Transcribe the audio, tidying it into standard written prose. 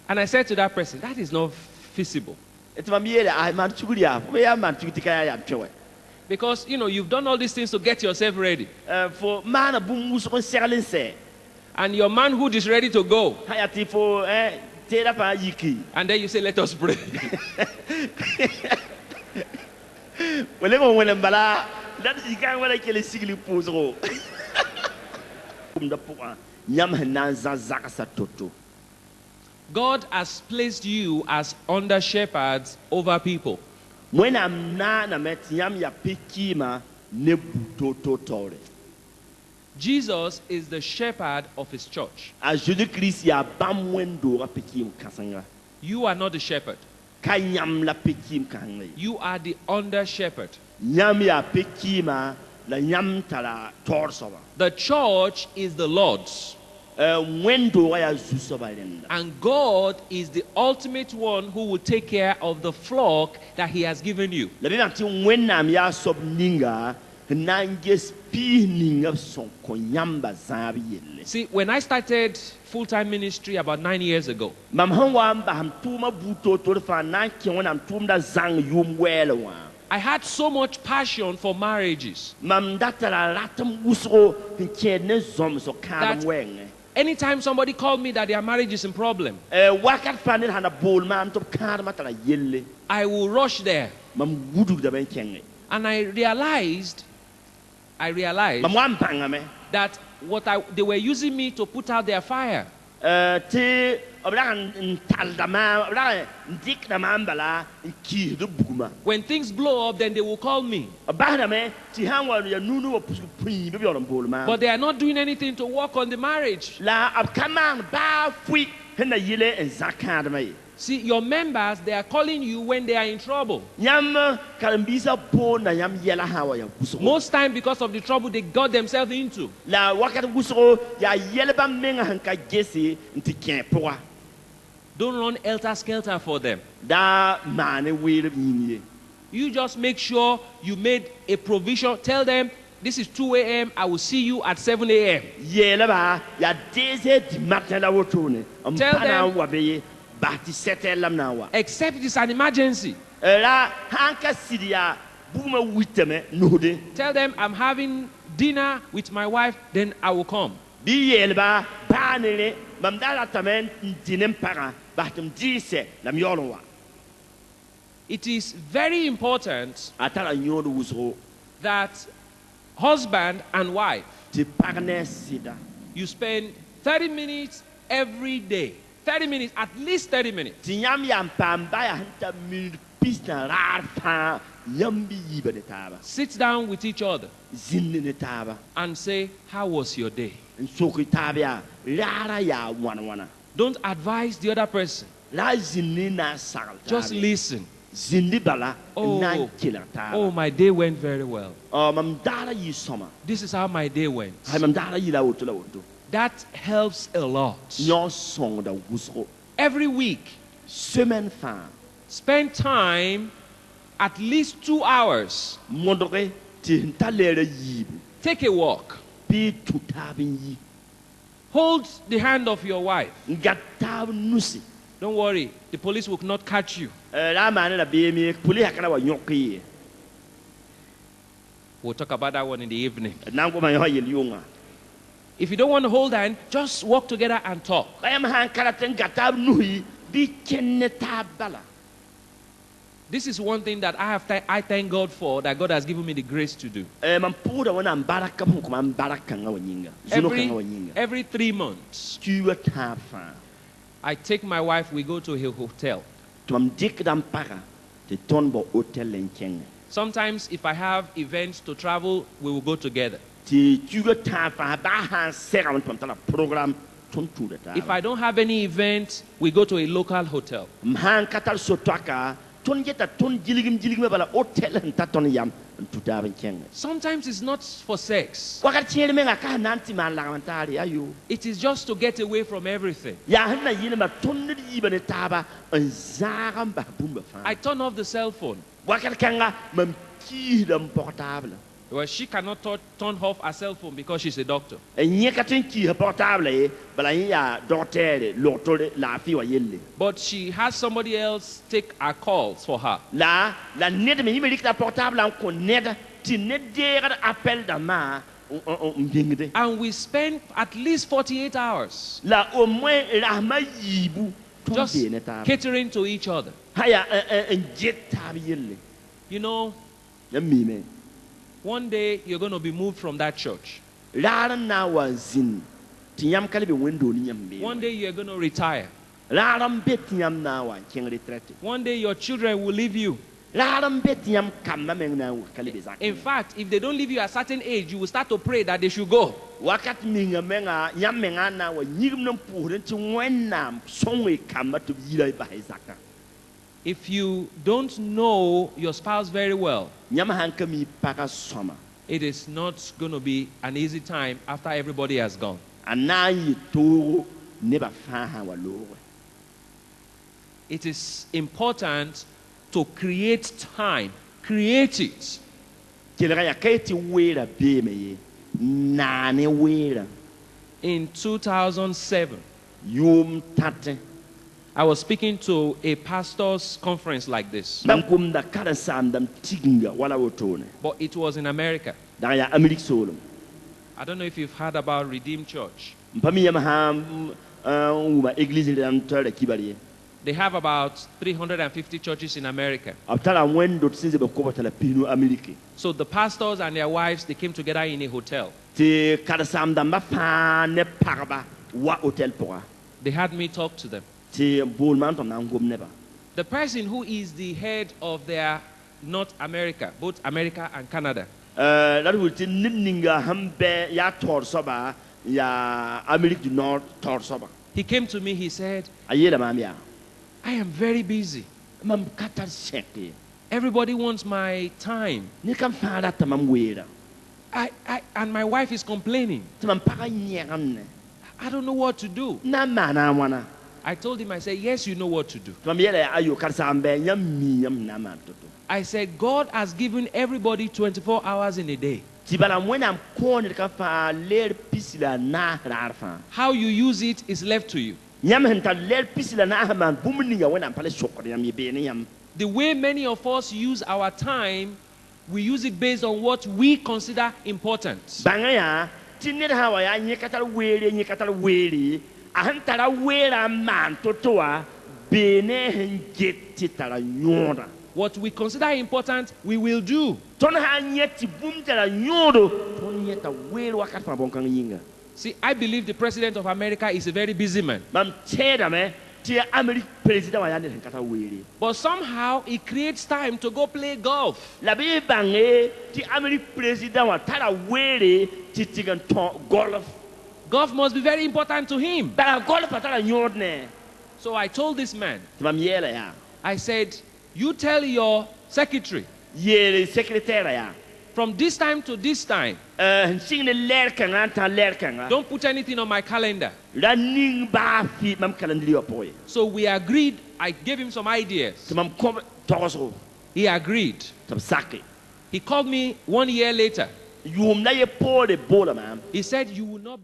And I said to that person, that is not feasible. Because, you know, you've done all these things to get yourself ready. And your manhood is ready to go. And then you say, let us pray. God has placed you as under shepherds over people. Jesus is the shepherd of his church. You are not the shepherd. You are the under shepherd. The church is the Lord's. And God is the ultimate one who will take care of the flock that he has given you. See, when I started full-time ministry about 9 years ago, I had so much passion for marriages that anytime somebody called me that their marriage is in problem, I will rush there. And I realized that they were using me to put out their fire. When things blow up, then they will call me. But they are not doing anything to work on the marriage. See, your members, they are calling you when they are in trouble. Most time because of the trouble they got themselves into. Don't run helter-skelter for them. You just make sure you made a provision. Tell them, this is 2 a.m. I will see you at 7 a.m. Tell them, except it is an emergency. Tell them I'm having dinner with my wife, then I will come. It is very important that husband and wife, you spend 30 minutes every day. 30 minutes, at least 30 minutes. Sit down with each other and say, how was your day? Don't advise the other person. Just listen. Oh, my day went very well. This is how my day went. That helps a lot. Every week, spend time at least 2 hours. Take a walk. Hold the hand of your wife. Don't worry, the police will not catch you. We'll talk about that one in the evening. If you don't want to hold hand, just walk together and talk. This is one thing that I thank God for, that God has given me the grace to do. Every 3 months, I take my wife, we go to a hotel. Sometimes if I have events to travel, we will go together. If I don't have any event, we go to a local hotel. Sometimes it's not for sex. It is just to get away from everything. I turn off the cell phone. Well, she cannot turn off her cell phone because she's a doctor. But she has somebody else take her calls for her. And we spend at least 48 hours just catering to each other. You know, one day you're going to be moved from that church. One day you're going to retire. One day your children will leave you. In fact, if they don't leave you at a certain age, you will start to pray that they should go. If you don't know your spouse very well, it is not going to be an easy time after everybody has gone. It is important to create time. Create it. In 2007, I was speaking to a pastor's conference like this. But it was in America. I don't know if you've heard about Redeemed Church. They have about 350 churches in America. So the pastors and their wives, they came together in a hotel. They had me talk to them. The person who is the head of their North America, both America and Canada, he came to me, he said, I am very busy. Everybody wants my time. And my wife is complaining. I don't know what to do. I told him, I said, yes, you know what to do. I said, God has given everybody 24 hours in a day. How you use it is left to you. The way many of us use our time, we use it based on what we consider important. What we consider important, we will do. See, I believe the President of America is a very busy man. But somehow he creates time to go play golf. Golf must be very important to him. So I told this man, I said, you tell your secretary, from this time to this time, don't put anything on my calendar. So we agreed. I gave him some ideas. He agreed. He called me 1 year later. He said, you will not be